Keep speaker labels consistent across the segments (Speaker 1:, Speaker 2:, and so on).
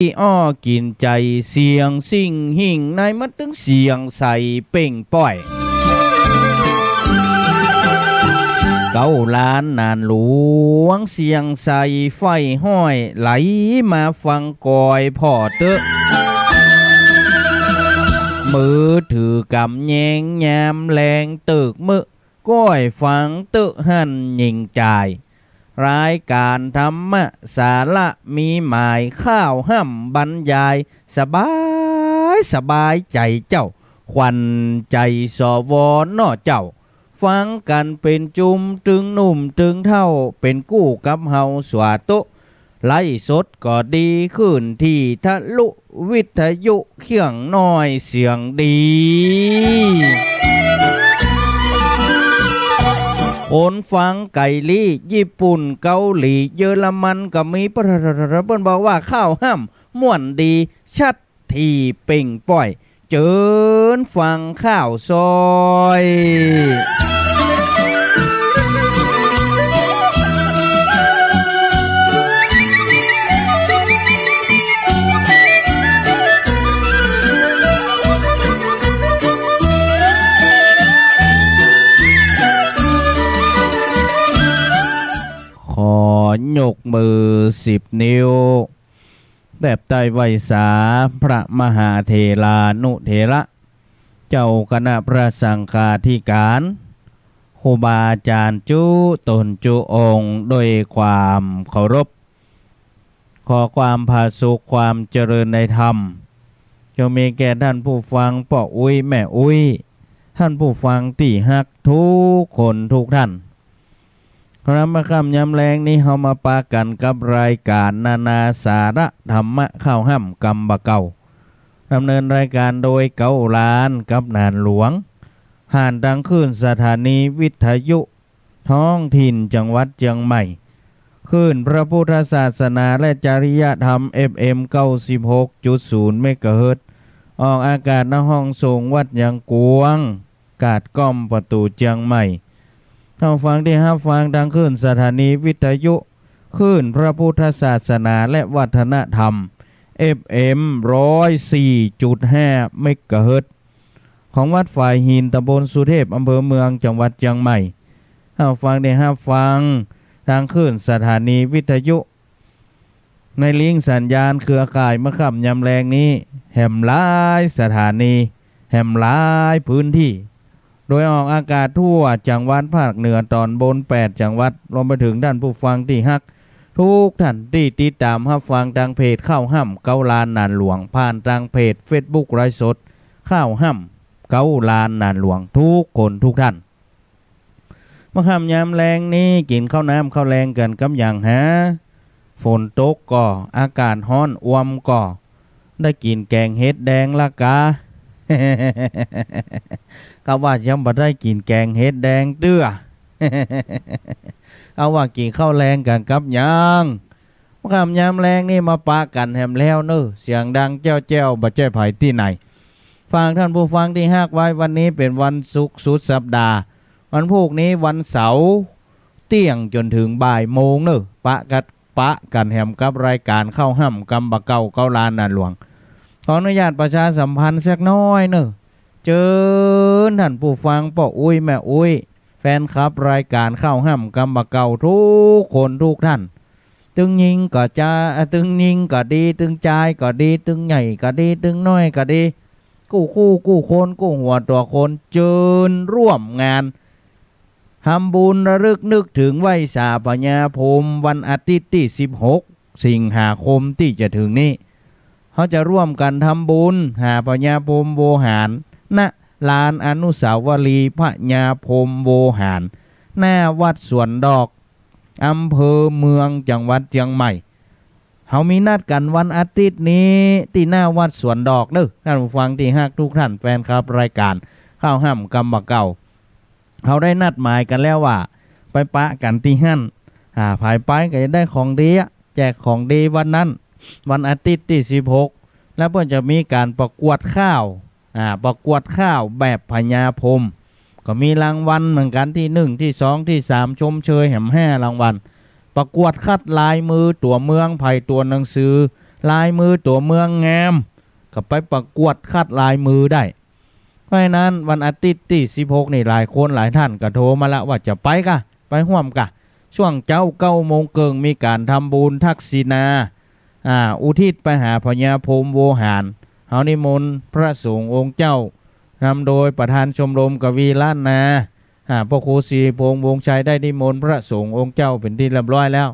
Speaker 1: ที่อ้อกินใจเสียงสิ่งหิ่งในมันตึงเสียงใส่เป่งป้อยเก้าล้านนานหลวงเสียงใส่ไฟห้อยไหลมาฟังกอยพ่อเตอะมือถือกำแยงยามแรงตึกมือก้อยฟังเตอะหันยิงจ่ายรายการธรรมะสาระมีหมายข้าวห้ำบรรยายสบายใจเจ้าควันใจสวอนอเจ้าฟังกันเป็นจุมตึงหนุ่มตึงเท่าเป็นกู้กับเฮาสวาโตไล่สดก็ดีขึ้นที่ทะลุวิทยุเขียงน้อยเสียงดีคนฟังไก่ลี่ญี่ปุ่นเกาหลีเยอรมันก็มีเปิ้นบอกว่าข้าวห้ำม่วนดีชัดที่เป่งป้อยเจิญฟังข้าวซอยขอยกมือ10 นิ้วแบบใต้ไวสาพระมหาเถรานุเถระเจ้าคณะพระสังฆาธิการครูบาอาจารย์จุตนจุองค์โดยความเคารพขอความผาสุกความเจริญในธรรมจงมีแก่ท่านผู้ฟังป่ออุ้ยแม่อุ้ยท่านผู้ฟังที่ฮักทุกคนทุกท่านครั้งมาค่ำยำแรงนี้เฮามาปากันกับรายการนานาสาระธรรมะข้าวห้ำกำบะเก่าดำเนินรายการโดยเก้าล้านกับนานหลวงห่านดังขึ้นสถานีวิทยุท้องถิ่นจังหวัดเชียงใหม่ขึ้นพระพุทธศาสนาและจริยธรรม FM 96.0 เมกะเฮิรตซ์ออกอากาศณห้องส่งวัดยังกวงกาดก้อมประตูเชียงใหม่ท่านฟังที่รับฟังดังขึ้นสถานีวิทยุขึ้นพระพุทธศาสนาและวัฒนธรรม FM 104.5 เมกะเฮิรตซ์ของวัดฝ่ายหินตำบลสุเทพอำเภอเมืองจังหวัดเชียงใหม่ท่านฟังได้รับฟังดังขึ้นสถานีวิทยุในลิงก์สัญญาณเครือข่ายมะค่ำยำแรงนี้แห่มหลายสถานีแห่มหลายพื้นที่โดยออกอากาศทั่วจังหวัดภาคเหนือตอนบน8จังหวัดรวมไปถึงท่านผู้ฟังที่ฮักทุกท่านที่ติดตามรับฟังทางเพจข้าวห้ำเกาลานนานหลวงผ่านทางเพจ Facebook ไลฟ์สดข้าวห้ำเกาลานนานหลวงทุกคนทุกท่านมะค่ำยามแรงนี้กินข้าวน้ำข้าวแรงกันกับอย่างหาฝนตกก็อากาศร้อนอวมก็ได้กินแกงเห็ดแดงละกา ก็ว่ายังบ่ได้กินแกงเห็ดแดงเตื้อ เอาว่ากินข้าวแรงกันกับหยังมะค่ำยามแรงนี่มาปะกันแหมแล้วเนอะเสียงดังแจ้วบ่แจ้ไผที่ไหนฟังท่านผู้ฟังที่ฮักไว้วันนี้เป็นวันศุกร์สุดสัปดาห์วันพรุ่งนี้วันเสาร์เที่ยงจนถึงบ่ายโมงเนอะปะกันแหมกับรายการข้าวห้ำกำบะเก่าเกาลานนานหลวงขออนุญาตประชาสัมพันธ์สักน้อยเนอะเจอท่านผู้ฟังป่ออุ้ยแม่อุ้ยแฟนคลับรายการข้าวห้ำกำบะเก่าทุกคนทุกท่านตึงยิงก็จะตึงยิงก็ดีตึงใจก็ดีตึงใหญ่ก็ดีตึงน้อยก็ดีกู้คู่กู้คนกู้หัวตัวคนเจิญร่วมงานทำบุญระลึกนึกถึงไหวสาพญาพรหมวันอาทิตย์ที่16 สิงหาคมที่จะถึงนี้เขาจะร่วมกันทำบุญหาพญาพรหมโวหารณลานอนุสาวรีย์พญาพรหมโวหารหน้าวัดสวนดอกอำเภอเมืองจังหวัดเชียงใหม่เขามีนัดกันวันอาทิตย์นี้ที่หน้าวัดสวนดอกเด้อท่านผู้ฟังที่ฮักทุกท่านแฟนครับรายการข้าวห้ำกำบะเก่าเขาได้นัดหมายกันแล้วว่าไปปะกันที่หั่นภายไปก็จะได้ของดีแจกของดีวันนั้นวันอาทิตย์ที่16แล้วเพื่อนจะมีการประกวดข้าวประกวดข้าวแบบพญาพรหมก็มีรางวัลเหมือนกันที่1ที่2ที่3ชมเชยแหม5รางวัลประกวดคัดลายมือตัวเมืองไผ่ตัวหนังสือ ลายมือตัวเมืองงามก็ไปประกวดคัดลายมือได้เพราะฉะนั้นวันอาทิตย์ที่16นี่หลายคนหลายท่านก็โทรมาแล้วว่าจะไปกะไปร่วมกะช่วงเจ้า9 โมงเกิงมีการทำบุญทักษิณาอุทิศไปหาพญาพรหมโวหารเฮานิมนต์พระสงฆ์องค์เจ้านำโดยประธานชมรมกวีล้านนาพระครูศรีพงษ์วงชัยได้นิมนต์พระสงฆ์องค์เจ้าเป็นที่เรียบร้อยแล้ว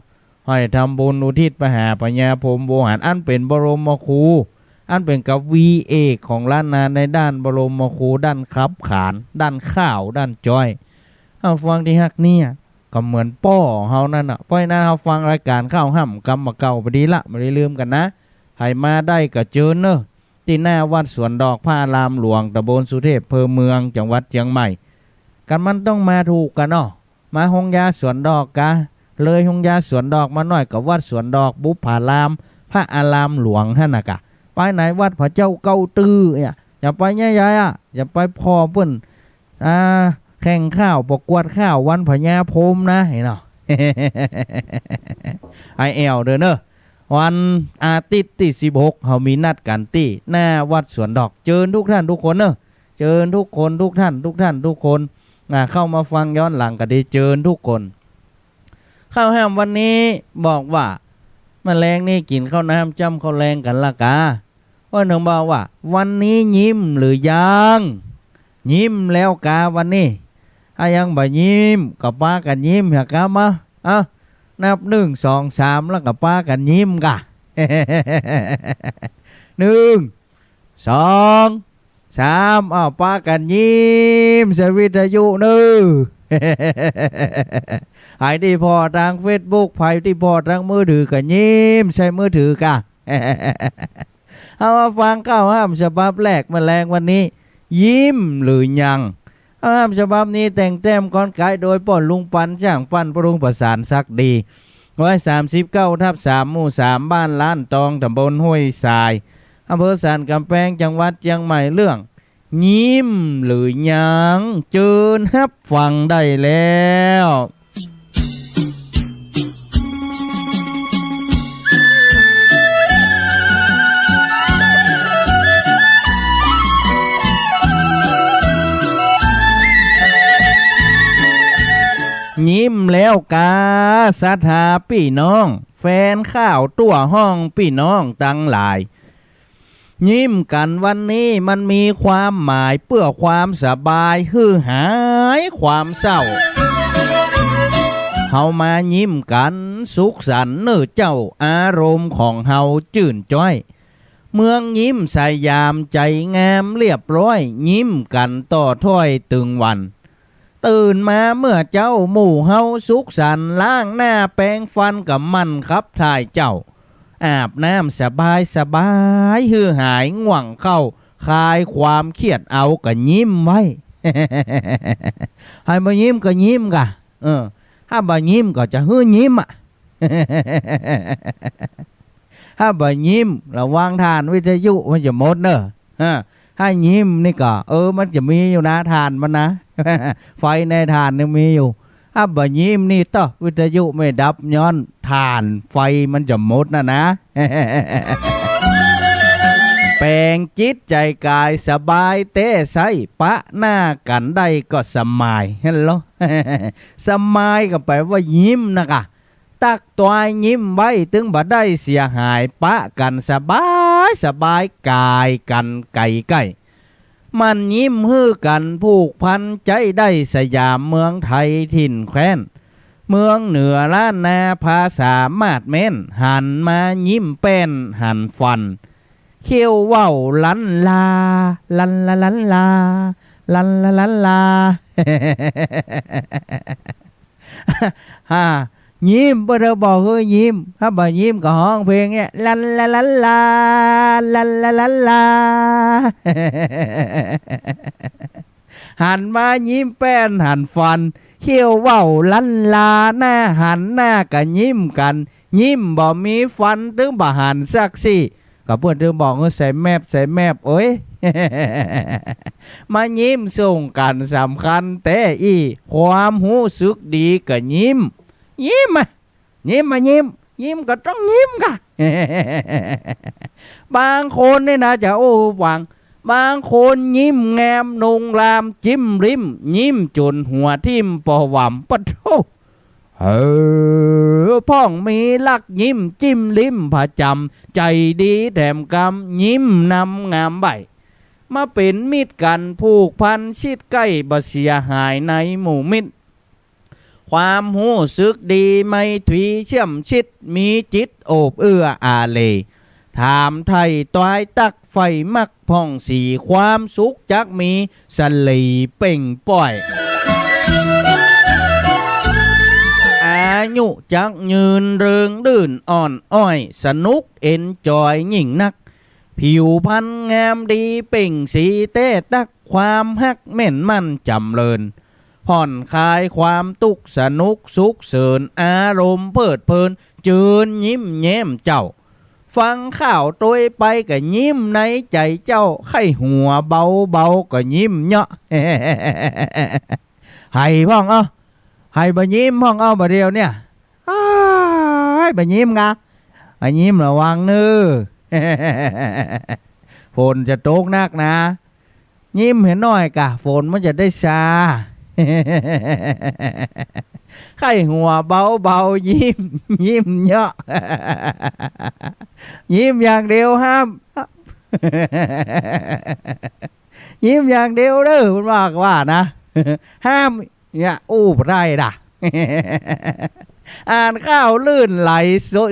Speaker 1: ให้ทำบุญอุทิศไปหาพญาพรหมโวหารอันเป็นบรมครูอันเป็นกวีเอกของล้านนาในด้านบรมครูด้านขับขานด้านข้าวด้านจ้อยเอาฟังที่ฮักเนี่ยก็เหมือนป้อเฮานั่นเพราะฉะนั้นเฮาฟังรายการข้าวห่ำกำมาเก่าไปดีละไม่ได้ลืมกันนะให้มาได้ก็เจอเนอะที่หน้าวัดสวนดอกผ้ารามหลวงตำบลสุเทพอำเภอเมืองจังหวัดเชียงใหม่กันมันต้องมาถูกกันเนาะมาหงยาสวนดอกกะเลยหงยาสวนดอกมาหน่อยกับวัดสวนดอกบุพผารามพระอารามหลวงฮะนะกะไปไหนวัดพระเจ้าเก้าตื้อเนี่ยอย่าไปใหญ่ๆอย่าไปพอเปิ้นแข่งข้าวประกวดข้าววันพญาพรหมนะเห็นเนาะ ไอเอลเด้อเนอะวันอาทิตย์ที่16เขามีนัดกันที่หน้าวัดสวนดอกเชิญทุกท่านทุกคนเนอะเชิญทุกคนทุกท่านทุกคนเข้ามาฟังย้อนหลังก็ได้เชิญทุกคนข้าวแฮมวันนี้บอกว่าแมลงนี่กินข้าวน้ำจ้ำข้าวแรงกันละกาว่าหนึ่งบอกว่าวันนี้ยิ้มหรือยังยิ้มแล้วกาวันนี้ถ้ายังบ่ยิ้มกับป้ากันยิ้มเหรอกะมานับ1 2 3แล้วกับป้ากันยิ้มกะ 1 2 3ป้ากันยิ้มใส่วิทยุนึไอ้ที่พอทางเฟซบุ๊กไผ่ที่พอทางมือถือกันยิ้มใส่มือถือกะ เอามาฟังข้าวห้ามฉบับแรกแมลงวันนี้ยิ้มหรือยังห้ามฉบับนี้แต่งแต้มก้อนไก่โดยป่อนลุงปันช่างปั้นปรุงประสานสักดี139/3หมู่ 3บ้านล้านตองตำบลห้วยทรายอำเภอสันกำแพงจังหวัดเชียงใหม่เรื่องยิ้มหรือยังเจิญฮับฟังได้แล้วยิ้มแล้วกาศรัทธาพี่น้องแฟนข้าวตัวห้องพี่น้องตั้งหลายยิ้มกันวันนี้มันมีความหมายเพื่อความสบายฮือหายความเศร้าเฮามายิ้มกันสุขสันต์เนื้อเจ้าอารมณ์ของเฮาจื่นจ้อยเมืองยิ้มสยามใจงามเรียบร้อยยิ้มกันต่อถ้อยตึงวันตื่นมาเมื่อเจ้าหมู่เฮาสุขสันต์ล้างหน้าแปรงฟันกับมันครับทายเจ้าอาบน้ำสบายฮือหายง่วงเข้าคลายความเครียดเอาก็ยิ้มไว้ ให้บ่ยิ้มก็ยิ้มกะถ้าบ่ยิ้มก็จะฮื้อยิ้ม ถ้าบ่ยิ้มระวังทานวิทยุมันจะหมดเนอะถ้ายิ้มนี่ก็มันจะมีอยู่นะทานมันนะ ไฟในทานยังมีอยู่ถ้าบ่ยิ้มนี่ต่อวิทยุไม่ดับย้อนทานไฟมันจะหมดนะ แปลงจิตใจกายสบายเต้ใสปะหน้ากันได้ก็สมายเห็นหรอ สมายก็แปลว่ายิ้มนะกะตักตัวยิ้มไว้ถึงบ่ได้เสียหายปะกันสบายกายกันไก่ใกล้มันยิ้มฮื้อกันผูกพันใจได้สยามเมืองไทยถิ่นแคว้นเมืองเหนือล้านนาภาษามาดเม้นหันมายิ้มแป้นหันฟันเขี้ยวว่าวลันลาลันละลันลาลันละลันลา ยิ้มบ่ได้บอกคือยิ้มถ้าบ่ยิ้มก็ห้องเพลงเนี่ยลันละลันลาลันละลันลา หันมายิ้มแป้นหันฟันเขี้ยวว่าวลันลาหน้าหันหน้าก็ยิ้มกันยิ้มบ่มีฟันถึงบ่หันสักสิก็เพื่อนถึงบอกว่าใส่แมบโอ้ย มายิ้มส่งกันสำคัญแต่ความรู้สึกดีก็ยิ้มมายิ้ม ยิ้มก็ต้องยิ้มกะ บางคนนี่นะจะโอ้หวังบางคนยิ้มแงมนงรามจิ้มริมยิ้มจนหัวทิ่มปอหว่ำปะโถพ่องมีลักยิ้มจิ้มลิ้มผาจำใจดีแถมกำยิ้มนำงามใบมาเป็นมิตรกันผูกพันชิดใกล้บ่เสียหายในหมู่มิตรความหู้สึกดีไม่ทวีเชื่อมชิดมีจิตโอบเอื้ออาเลถามไทยตายตักไฟมักพ่องสีความสุขจักมีสลีเป่งป่อยอายุจักยืนเริงดื่นอ่อนอ้อยสนุกเอ็นจอยยิ่งนักผิวพรรณงามดีเป่งสีเต้ตักความฮักเม่นมั่นจำเริญผ่อนคลายความตุกสนุกสุขเสริญอารมณ์เพลิดเพลินเจือนยิ้มแย้มเจ้าฟังข่าวตัวไปก็ยิ้มในใจเจ้าไข้หัวเบาเบาก็ยิ้มเนาะ ให้พ่องเอาให้บะยิ้มพ่องเอาบะเดียวเนี่ยให้บะยิ้มงะบะยิ้มระวังเนื้อ ฝนจะตกนักนะยิ้มเห็นน้อยกะฝนมันจะได้ซา ไข้หัวเบาเบายิ้มยิ้มเยอะ ยิ้มอย่างเดียวห้าม ยิ้มอย่างเดียวเด้อคุณว่านะ ห้ามเนี่ยอู้ไรด่ะ อ่านข้าวลื่นไหล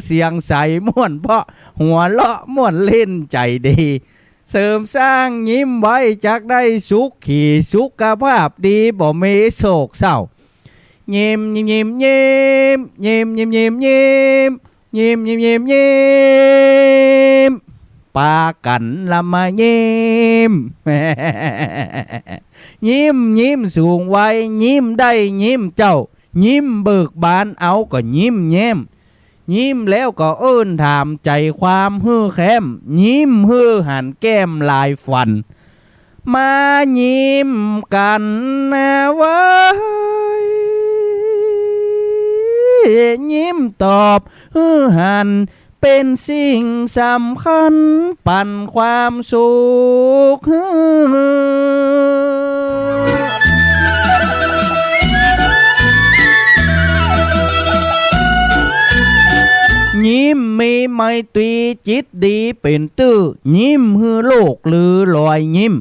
Speaker 1: เสียงใสม่วนเพราะหัวเลาะม่วนเล่นใจดีเสริมสร้างยิ้มไว้จากได้สุขขี่สุขภาพดีบ่มีโศกเศร้ายิ้มยิ้มยิ้มยิ้มยิ้มยิ้มยิ้มยิ้มยิ้มยิ้มยิ้มยิ้มปากันละมายิ้ม ยิ้มยิ้มสูงไว้ยิ้มได้ยิ้มเจ้ายิ้มเบิกบานเอาก็ยิ้มแย้มยิ้มแล้วก็เอิ้นถามใจความฮื้อแคมยิ้มฮื้อหันแก้มลายฟันมายิ้มกันนะเว้ยยิ้มตอบฮื้อหันเป็นสิ่งสำคัญปั่นความสุขยิ้มมีไมตรีจิตดีเป็นตื้อยิ้มฮือโลกลือลอยยิ้ม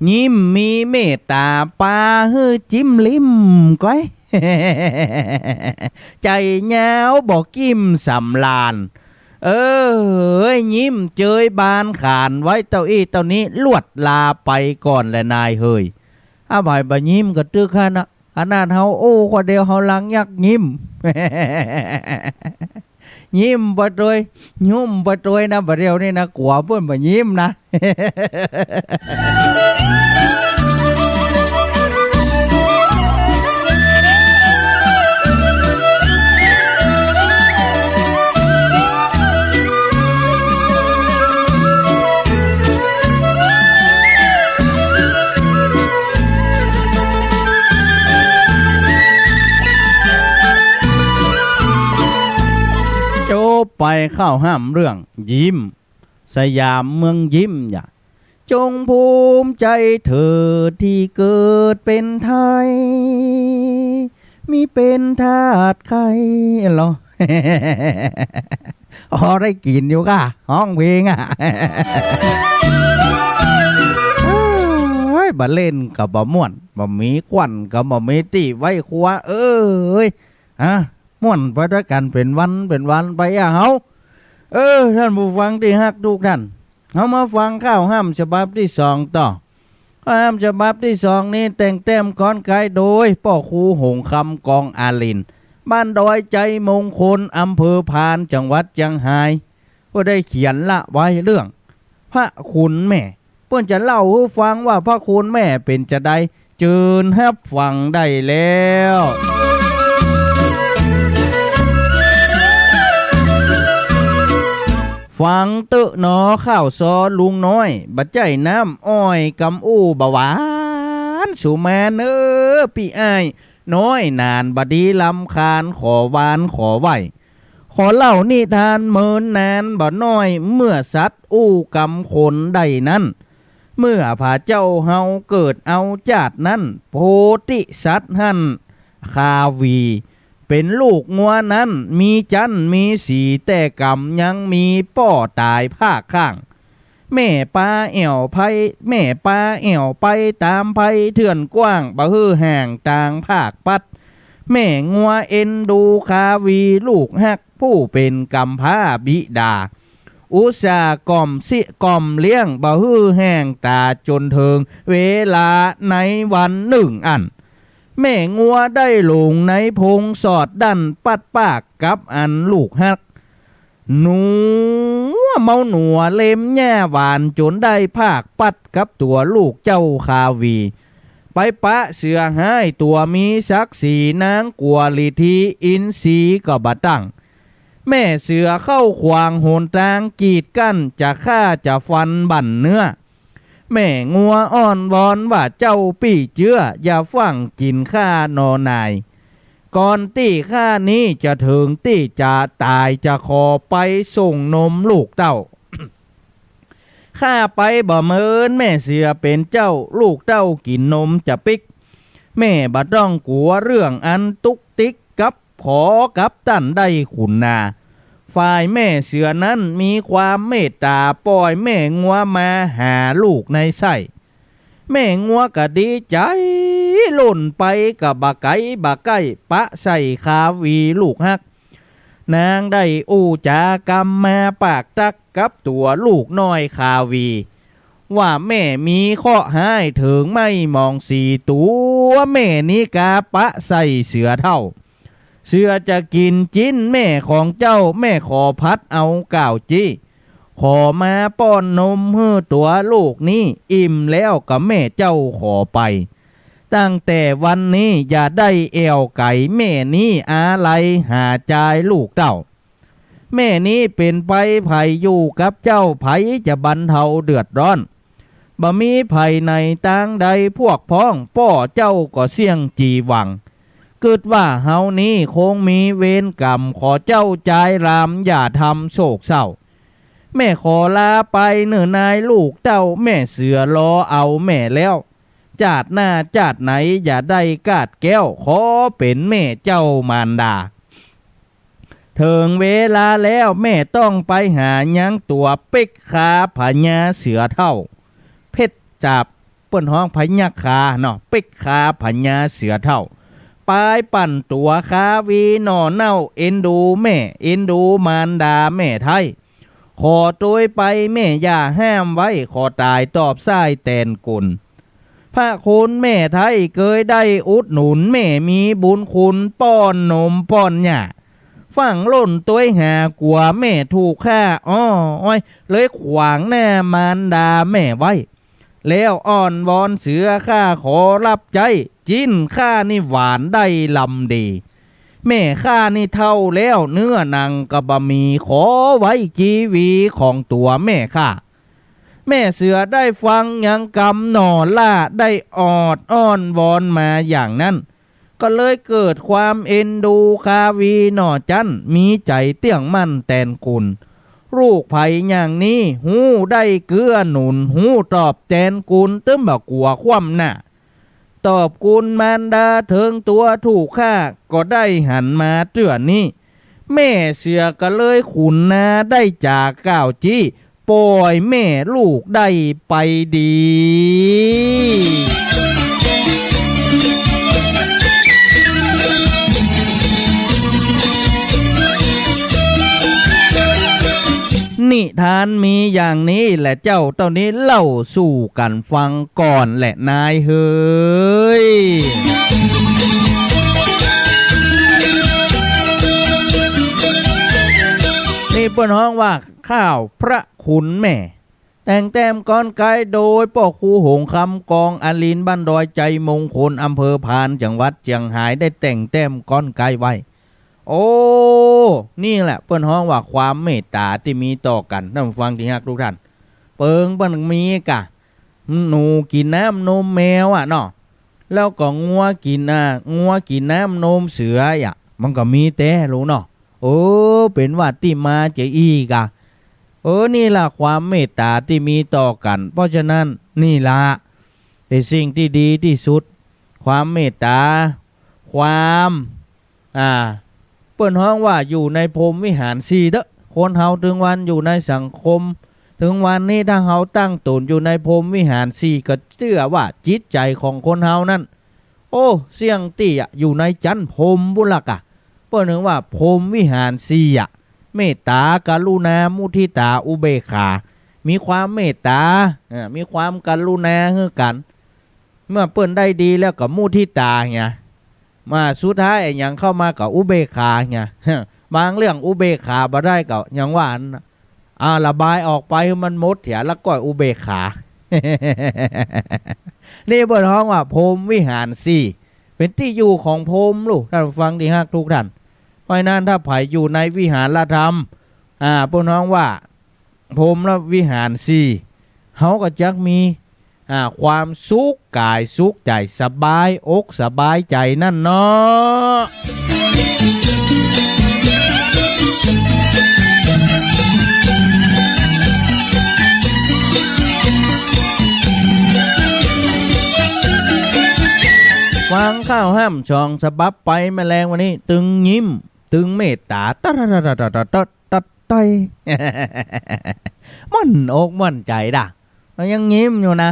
Speaker 1: ยิ้มมีเมตตาปาฮือจิ้มลิ้มก้อย ใจเหงาบอกกิ้มสำลานยิ้มเจยบานขานไว้เต้าอี้เต้านี้ลวดลาไปก่อนแหละนายเฮยอาบ่ายบะยิ้มก็ตื้อข้านะอันนั้นเฮาโอ้คนเดียวเฮาลังยักยิ้ม ยิ้มบ่โดยยุ่มบ่โดยนะบ่เดียวนี่นะกลัวเพิ่นบ่ยิ้มนะ ไปเข้าห้ามเรื่องยิ้มสยามเมืองยิ้มอย่าจงภูมิใจเธอที่เกิดเป็นไทยมีเป็นทาสใครเหรอ อ๋อได้กินอยู่ก่ะห้องเพลงอ่ะ บ่เล่นกับบ่ม่วนบ่มีควันกับบ่มีตีไว้ครัวม่วนไปด้วยกันเป็นวันไปเฮาท่านผู้ฟังที่ฮักทุกท่านเฮามาฟังข้าวห้ามฉบับที่สองต่อข้าวห้ามฉบับที่สองนี้แต่งเต็มก้อนไกโดยพ่อครูหงคำกองอาลินบ้านดอยใจมงคลอำเภอพานจังหวัดเชียงรายก็ได้เขียนละไว้เรื่องพระคุณแม่เพื่อนจะเล่าให้ฟังว่าพระคุณแม่เป็นจะได้เจิญฮับฟังได้แล้วฟังเตอะหนอข้าวซอลุงน้อยบัดใจน้ำอ้อยกำอู้บะหวานสุแมนพี่อ้ายน้อยนานบดีลำคาญขอหวานขอไหว ขอเล่านิทานเมินนานบ่น้อยเมื่อสัตว์อู้กำคนใดนั้นเมื่อพระเจ้าเฮาเกิดเอาจาดนั้นโพธิสัตว์หันคาวีเป็นลูกงัวนั้นมีจันมีสีแต่กำยังมีป้อตายภาคข้างแม่ปลาแอวไผแม่ปลาแอวไปตามไผเถื่อนกว้างบ่ฮือห่างต่างภาคปัดแม่งัวเอ็นดูคาวีลูกฮักผู้เป็นกำพร้าบิดาอุตสาห์กล่อมสิกล่อมเลี้ยงบ่ฮือแห้งตาจนเทิงเวลาในวันหนึ่งอันแม่งัวได้ลงในพงสอดดันปัดปากกับอันลูกฮักหนูเมาหนัวเล็มแย่หวานจนได้ภาคปัดกับตัวลูกเจ้าคาวีไปปะเสือหายตัวมีศักดิ์ศรีนางกลัวลิทีอินทรีก็บะตั้งแม่เสือเข้าขวางโหนทางกีดกั้นจะฆ่าจะฟันบั่นเนื้อแม่งัวอ้อนวอนว่าเจ้าปี่เจื้ออย่าฟังกินข้านอนายก่อนตี้ข้านี้จะถึงตี้จะตายจะขอไปส่งนมลูกเต้า ข้าไปบ่เมินแม่เสือเป็นเจ้าลูกเต้ากินนมจะปิกแม่บ่ต้องกลัวเรื่องอันตุกติกกับขอกับตันได้ขุนนาฝ่ายแม่เสือนั้นมีความเมตตาปล่อยแม่งัวมาหาลูกในไส้แม่งัวก็ดีใจล่นไปกับบะไก่บะไก่ปะใส่คาวีลูกฮักนางได้อู้จากรรมมาปากตักกับตัวลูกน้อยคาวีว่าแม่มีข้อหายถึงไม่มองสีตัวแม่นี้กาปะใส่เสือเท่าเสือจะกินจิ้นแม่ของเจ้าแม่ขอพัดเอาก่าวจี้ขอมาป้อนนมเพื่อตัวลูกนี้อิ่มแล้วกับแม่เจ้าขอไปตั้งแต่วันนี้อย่าได้เอวไก่แม่นี้อะไรหาใจลูกเต้าแม่นี้เป็นไปไผอยู่กับเจ้าไผจะบรรเทาเดือดร้อนบ่มีไผในต่างใดพวกพ้องป้อเจ้าก็เสี่ยงจีหวังเกิดว่าเฮานี้คงมีเวรกรรมขอเจ้าใจรามอย่าทำโศกเศร้าแม่ขอลาไปเนื้อนายลูกเต้าแม่เสือรอเอาแม่แล้วจาดหน้าจาดไหนอย่าได้กาดแก้วขอเป็นแม่เจ้ามารดาถึงเวลาแล้วแม่ต้องไปหายังตัวเป็กขาพญาเสือเท่าเพชรจับเปิ้นห้องพญาคาเนาะเป็กขาพญาเสือเท่าปลายปั่นตัวคาวีหน่อเน่าเอ็นดูแม่เอ็นดูมารดาแม่ไทยขอตัวไปแม่อย่าห้ามไว้ขอตายตอบสายแตนกุลพระคุณแม่ไทยเคยได้อุดหนุนแม่มีบุญคุณป้อนนมป้อนหญ้าฟังล่นตัวหากลัวแม่ถูกฆ่าอ้อยเลยขวางหน้ามารดาแม่ไว้แล้วอ้อนวอนเสือข้าขอรับใจจิ้นข้านี่หวานได้ลำดีแม่ข้านี่เท่าแล้วเนื้อหนังกะบะมีขอไว้ชีวีของตัวแม่ข้าแม่เสือได้ฟังยังกำหน่อล่าได้ออดอ้อนวอนมาอย่างนั้นก็เลยเกิดความเอ็นดูคาวีหน่อจันมีใจเตี้ยงมั่นแตนกุลลูกไผ่อย่างนี้หูได้เกื้อหนุนหูตอบแตนกุลตึ้มบะกลัวคว่ำหน้าตอบกุลมารดาเถิงตัวถูกฆ่าก็ได้หันมาเตือนนี้แม่เสือก็เลยขุนนาได้จากก้าวจี้ปล่อยแม่ลูกได้ไปดีนิทานมีอย่างนี้แหละเจ้าตอนนี้เล่าสู่กันฟังก่อนแหละนายเฮ้ยนี่เปิ้นฮ้องว่าข้าวพระคุณแม่แต่งแต้มก้อนไก่โดยพ่อครูหงคำกองอลินบ้านดอยใจมงคลอำเภอพานจังหวัดเชียงรายได้แต่งแต้มก้อนไก่ไว้โอ้นี่แหละเปิ้นฮ้องว่าความเมตตาที่มีต่อกันท่านฟังที่ฮักทุกท่านเปิงเปิ้นมีกะหนูกินน้ำนมแมวอ่ะเนาะแล้วก็งัวกินน้ำนมเสืออ่ะมันก็มีแต่รู้เนาะ โอ้เป็นว่าที่มาจะอีกอะนี่ล่ะความเมตตาที่มีต่อกันเพราะฉะนั้นนี่ล่ะเป็นสิ่งที่ดีที่สุดความเมตตาความเปิ้นฮ้องว่าอยู่ในพรหมวิหารสี่เด้อคนเฮาถึงวันอยู่ในสังคมถึงวันนี้ถ้าเฮาตั้งตนอยู่ในพรหมวิหารสี่ก็เชื่อว่าจิตใจของคนเฮานั้นโอ้เสียงตี้อยู่ในจันทร์พรหมบุลักเปิ้นถึงว่าพรหมวิหารสี่เมตตากรุณามุทิตาอุเบกขามีความเมตตามีความกรุณาให้กันเมื่อเปิ้นได้ดีแล้วก็มุทิตาเนี่ยมาสุดท้ายอย่างเข้ามากับอุเบกขาเนี่ยบางเรื่องอุเบกขาบ่ได้ก็อย่างว่าระบายออกไปมันหมดเถียแล้วก็อุเบกขา นี่เปิ้นฮ้องว่าพรหมวิหารสี่เป็นที่อยู่ของพรหมลูกท่านฟังดีฮักทุกท่านเพราะนั้นถ้าไผอยู่ในวิหารธรรมเปิ้นฮ้องว่าพรหมและวิหารสี่เฮาก็จักมีความสุขกายสุขใจสบายอกสบายใจนั่นเนาะฟังข้าวห้ามช่องสบับไปแมลงวันนี้ตึงยิ้มตึงเมตตาตัดไตมั่นอกมั่นใจด่ะยังยิ้มอยู่นะ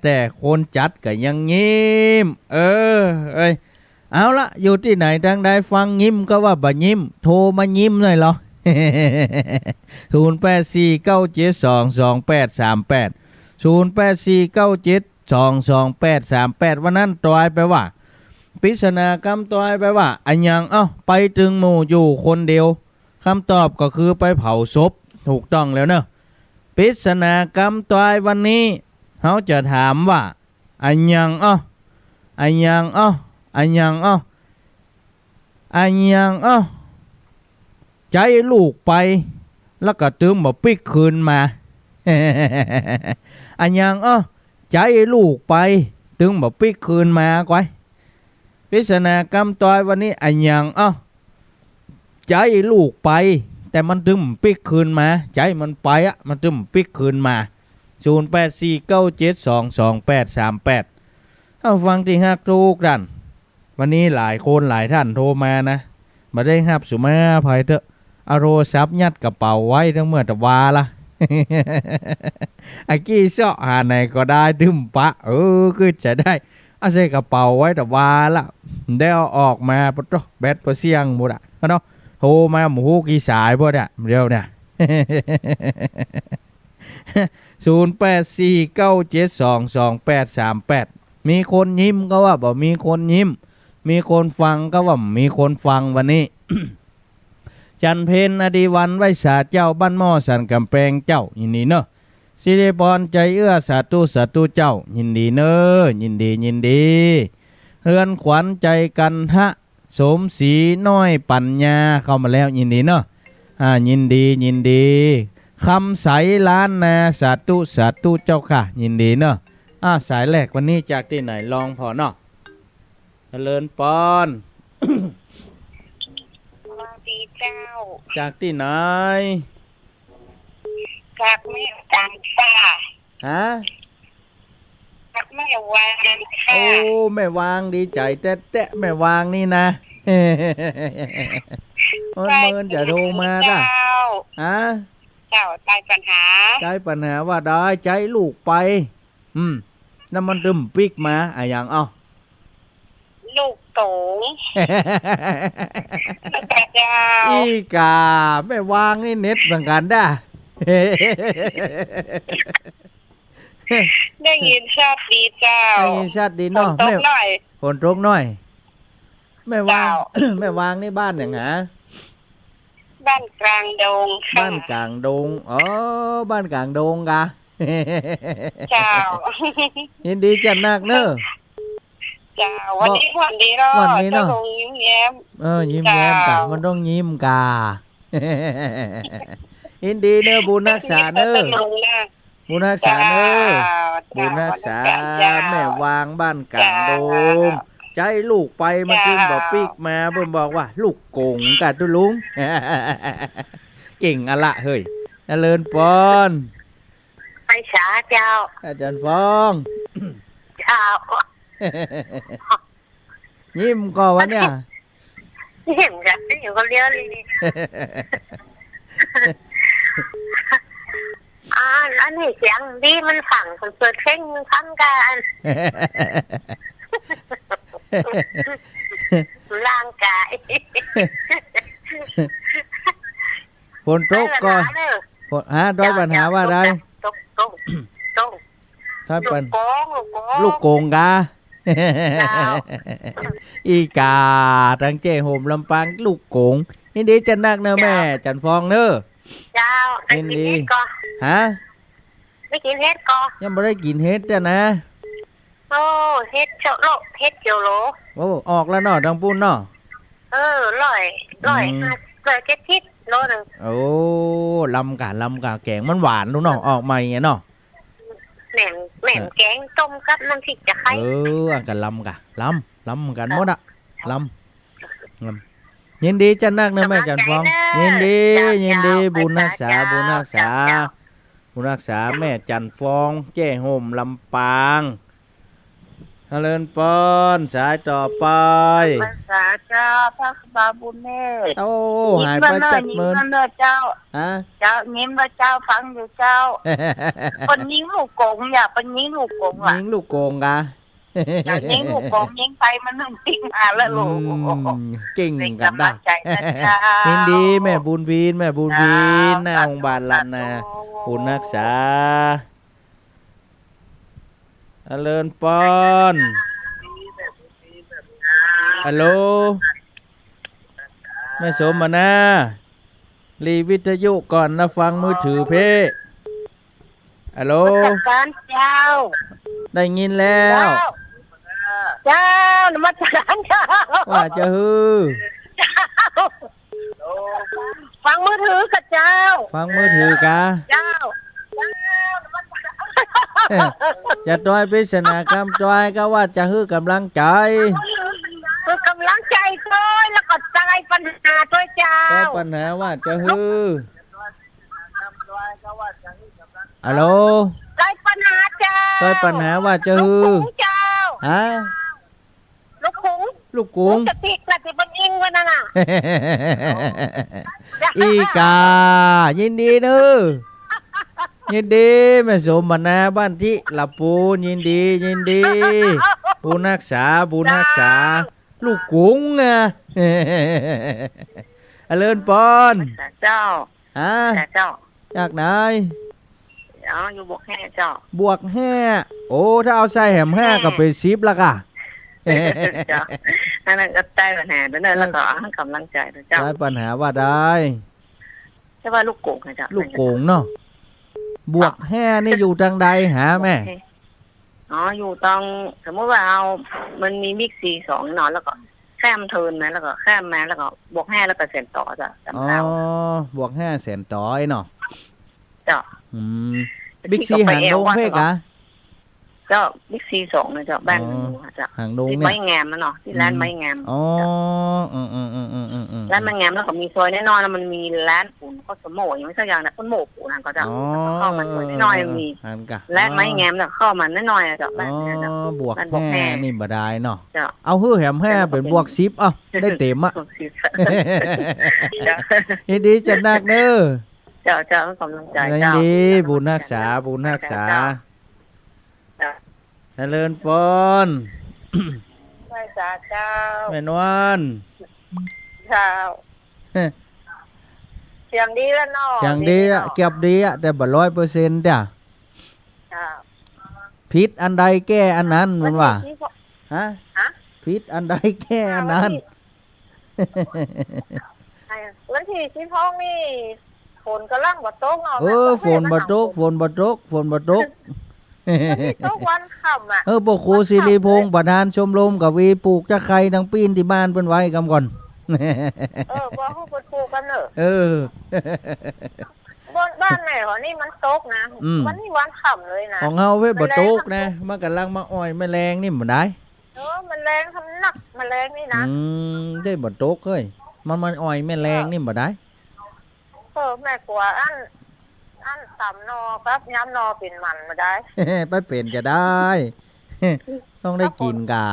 Speaker 1: แต่คนจัดก็ยังยิ้มเอาละอยู่ที่ไหนทางใดฟังยิ้มก็ว่าบ่ยิ้มโทรมายิ้มหน่อยเหรอ0849722838 0849722838วันนั้นตอยไปว่าปริศนากรรมตอยไปว่าอันยังไปถึงหมู่อยู่คนเดียวคำตอบก็คือไปเผาศพถูกต้องแล้วเนอะปริศนากรรมตอยวันนี้เขาจะถามว่าอันยังใจลูกไปแล้วก็ตึงมาปิกคืนมาอันยังใจลูกไปตึงมาปิกคืนมาไว้ปริศนากรรมตอยวันนี้อันยังใจลูกไปแต่มันตึมปิกคืนมาใจมันไปมันตึมปิกคืนมา0849722838เอาฟังที่ฮักทุกท่านวันนี้หลายคนหลายท่านโทรมานะมาได้ฮับสุมาภัยเถอะเอาโทรศัพท์ยัดกระเป๋าไว้ทั้งเมื่อตะวาละ อากี้เสาะหาไหนก็ได้ตึมปะคือจะได้เอาใส่กระเป๋าไว้ตะวาละได้เอาออกมาปะโตแบตปะเสียงหมดเนาะโทรมาหมูกี่สายพวกเนี่ยเดี๋ยวเนี่ย0849722838มีคนยิ้มก็ว่าบ่มีคนยิ้มมีคนฟังก็ว่ามีคนฟังวันนี้ จันเพนอดีวันไว้สาเจ้าบ้านหม้อสันกำแพงเจ้ายินดีเนอะสิริพรใจเอื้อสาธุเจ้ายินดีเนอะยินดีเฮือนขวัญใจกันฮะสมศรีน้อยปัญญาเข้ามาแล้วยินดีเนาะยินดีคำใสล้านนาสาธุเจ้าค่ะยินดีเนาะสายแรกวันนี้จากที่ไหนลองพอเนาะเจริญปอน
Speaker 2: สวัสดีเจ้า
Speaker 1: จากที่ไหน
Speaker 2: จากแม่วางค่ะจากแม่วางค่ะ
Speaker 1: โอ้แม่วางดีใจแตะแม่วางนี่นะเมินจะโทรมาจ้ะ
Speaker 2: เจ้าใจปัญหา
Speaker 1: ว่าได้ใจลูกไปน้ำมันตึมปิกมาอย่าง
Speaker 2: ลูกโตเจ้า
Speaker 1: อีกาไม่วางนี่เน็ตเหมือนกันได้
Speaker 2: ได้ยินชัดดีเจ้า
Speaker 1: ได้ยินชัดดีเนาะฝนตกหน่อยไม่วางไม่วางนี่บ้านอย่างหา
Speaker 2: บ้านกลางดง
Speaker 1: บ้านกลางดงบ้านกลางดงกะ
Speaker 2: เจ้า
Speaker 1: ยินดีจัดนักเนอะ
Speaker 2: เจ้าวันนี้วันดีเนาะต้องยิ้มแย้ม
Speaker 1: ยิ้มแย้มกะมันต้องยิ้มกะยินดีเนอะบุญรักษาเนอะบุญรักษาเนอะบุญรักษาแม่วางบ้านกลางดง ใจลูกไปมาขึ้นบอกปีกมาเบิ่มบอกว่า ลูกโกงกะตุลุง เก่งอะละเฮ้ยเจริญปอน
Speaker 2: ไปช้าเจ้า
Speaker 1: อาจารย์ฟอง
Speaker 2: เจ้า
Speaker 1: ยิ้มก่อนวะเนี่ย
Speaker 2: เห็นกันอยู่คนเดียวเลยอันนี้เสียงดีมันฝังเปิดเพลงทำกันร่างกาย
Speaker 1: ฝนตกก่อนโดยปัญหาว่าไร
Speaker 2: ตก
Speaker 1: ถ้าเป็น
Speaker 2: ลู
Speaker 1: ลู
Speaker 2: ก
Speaker 1: กโกงกา อีกาทั้งเจ้โหมลำปางลูกโกงนี่ดีจะนักเนอะแม่จันฟองเนอะ
Speaker 2: เจ้าได้กินเฮ็ดก่อน
Speaker 1: ฮะ
Speaker 2: ไม่กินเฮ็ดก่อน
Speaker 1: ยังไม่ได้กินเฮ็ดจ้ะนะ
Speaker 2: โอ้เฮ็ดเจ้าโลเฮ็ดเจียวโล
Speaker 1: โอ้ออกแล้วเนาะดังปุ้นเนาะ
Speaker 2: ร้อยเจ็ดทิศโลนึง
Speaker 1: โอ้ลำกะแกงมันหวานดูเนาะออกใหม่เนาะ
Speaker 2: แหม่มแกงต้มกับน้ำพริกจะไข่
Speaker 1: อันกันลำกันหมดอะลำยินดีจะนักเนอะแม่จันฟองยินดีบุญรักษาแม่จันฟองเจ้โหมลำปางเจริญปอนสายต่อไป
Speaker 2: ภาษาเจ้าพระบาบุญเน่
Speaker 1: โอ้หายไปจัดเมิน
Speaker 2: เจ้า
Speaker 1: ฮะ
Speaker 2: เจ้ายิ้มว่าเจ้าฟังอยู่เจ้าคนยิงลูกกงอย่าเป็นยิงลูกกงล่ะ
Speaker 1: ยิงลูกโกงกะ
Speaker 2: อย่ายิงลูกกงยิงไปมันนึ่งทิ้งมาแล้วลูก
Speaker 1: เก่ง
Speaker 2: เป็น
Speaker 1: กัน
Speaker 2: กำ
Speaker 1: ได้
Speaker 2: ลังใจนะเจ้า
Speaker 1: ยินดีแม่บุญวีนหน้าองค์บาลลันนะบุญรักษาเจริญปอนฮัลโหลแม่สมมานะรีวิทยุก่อนนะฟังมือถือเพ่ฮัลโหล
Speaker 2: การเจ้า
Speaker 1: ได้ยินแล้ว
Speaker 2: เจ้านมัสการเจ้า
Speaker 1: ว่าจะฮือ
Speaker 2: ฟังมือถือกับเจ้า
Speaker 1: ฟังมือถือกะ
Speaker 2: เจ้า
Speaker 1: จะต้อยพิศนากรรมต้อยก็ว่าจะฮือกำลังใจ
Speaker 2: คือกำลังใจด้วยแล้วก็ใจปัญหาด้วยเจ้า
Speaker 1: ต้อยปัญหาว่าจะฮือฮัลโหล
Speaker 2: ใจปัญหาเจ้า
Speaker 1: ต้อยปัญหาว่าจะฮือ
Speaker 2: ลูกขุงเจ้า
Speaker 1: ฮะ
Speaker 2: ลูกขุง
Speaker 1: ลูกกุ้ง
Speaker 2: จะติดกระติบันอิงวันนั้นน่ะ
Speaker 1: อีกายินดีเนอะยินดีแม่สมบันาบ้านที่ละปูนยินดีบุญรักษาลูกกุ้งอ่ะ เลินปอน
Speaker 2: เจ้า
Speaker 1: ฮะ
Speaker 2: เจ้า
Speaker 1: จากไหน
Speaker 2: อยู่บวกแห่เจ้า
Speaker 1: บวกแห่โอ้ถ้าเอาใส่แหมแห่ก็เป็น10ละกะ
Speaker 2: เจ้านั่นก็ใจปัญหาด้วยแล้วก็ให้กำลังใจด้วยเจ้า
Speaker 1: ได้ปัญหาว่าได้
Speaker 2: ใช่ว่าลูกโกงนะเจ้า
Speaker 1: ลูกโกงเนาะบวกแห่นี่อยู่ทางใดหาแม่
Speaker 2: อยู่ตรงสมมติว่ามันมีบิ๊กซี2นอนแล้วก็แข้มเทินนะแล้วก็แข้มมาแล้วก็บวก5แล้วก็เซ็นต่อจ้ะจำได้
Speaker 1: บวก5 แสนต่อยเนาะ
Speaker 2: เจ้า
Speaker 1: บิ๊กซีหางดงเพ่กะ
Speaker 2: เจ้าบิ๊กซี2นะเจ้าบ้านเจ้า
Speaker 1: หางดง
Speaker 2: ที่
Speaker 1: เนี่ย
Speaker 2: ไม้งามนะเนาะที่ร้านไม้งาม
Speaker 1: อ๋อ
Speaker 2: ร้านไม้งามแล้วก็มีซอยแน่นอนแล้วมันมีร้านปูนเขาสมโหยังไม่ใช่อย่างนะคนโหมปูนทางก็จะเข้ามาซอยน้อยมีและไม้งามแล้วเข้ามาน้อยๆเจ้าบ้านเนี่ยเจ้า
Speaker 1: บวกแห่นี่บ่ได้เนาะ
Speaker 2: เจ้า
Speaker 1: เอาฮื้อแหมแห่เป็นบวก10เอ้าได้เต็มอ่ะ ยินดีจัดนักเด้อ
Speaker 2: เจ้ากำลังใจ
Speaker 1: ยิน
Speaker 2: เจ้า
Speaker 1: ดีบุญรักษาเจริญปอน
Speaker 2: ไหว้สาเจ้า
Speaker 1: แม่นวล
Speaker 2: เจ้าเสียงดีแล้วเนาะ
Speaker 1: เสียงดีอะเก็บดีอะแต่บ่100%จ้ะ
Speaker 2: เจ้า
Speaker 1: ผิดอันใดแก้อันนั้นมันว่าฮะผิดอันใดแก้อันนั้น
Speaker 2: วันที่16นี่ฝนกำลังบ่ตกเนาะ
Speaker 1: ฝนบ่ตกวันที่ตกวันค่ำอ่ะพวกครูศิริพงษ์ประธานชมรมกวีปลูกตะไคร้ทั้งปีนที่บ้านเพิ่นไว้กำก่อน
Speaker 2: บ่ฮู้เพิ่นปลูกกันเด้อ บ้านไหนเหรอนี่มันตกนะวันนี้วันค่ำเลยนะ
Speaker 1: ของเฮาเว้ยบ่ตกนะมันกำลังมาอ้อยแมลงนี่บ่ได้
Speaker 2: มัน แรงทำหนักแมลงนี่นะ
Speaker 1: ได้บ่ตกเฮ้ยมันอ่อยแม่แรงนี่บ่ได้
Speaker 2: แม่กลัวอันต่ำนอครับย้ำนอเป็นมันมาได้
Speaker 1: ไปเป็นจะได้ ต้องได้กินกา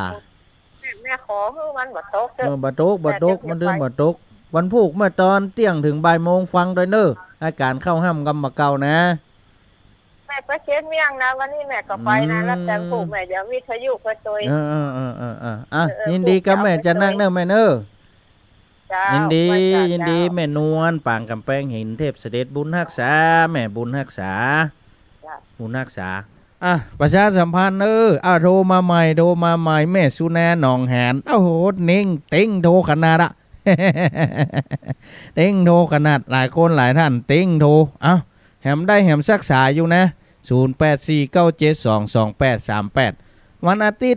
Speaker 2: แม่ขอคือมันบ่ตก
Speaker 1: บ่ตกมันเรื่องบ่ตกวันพุกเมื่อตอนเที่ยงถึงบ่ายโมงฟังด้วยเนอะอาการเข้าห้ำกำมะเก่านะ
Speaker 2: แม่ไปเช็ดเมี่ยงนะวันนี้แม่ก็ไปนะแล้วแต่ผูกแม่เดี๋ยววิทยุก็ตัว
Speaker 1: ยินดีกับแม่จะนั่งเนอะแม่เนอะยินดีแม่นวลปางกำแพงหินเทพเสด็จบุญรักษาแม่บุญรักษาประชาสัมพันธ์โทรมาใหม่แม่สุแนหนองแหนโอ้โหนิ่งเต็งโทรขนาดอะ เต็งโทรขนาดหลายคนหลายท่านเต็งโทรแหมได้แหมศึกษาอยู่นะ0849722838วันอาทิตย์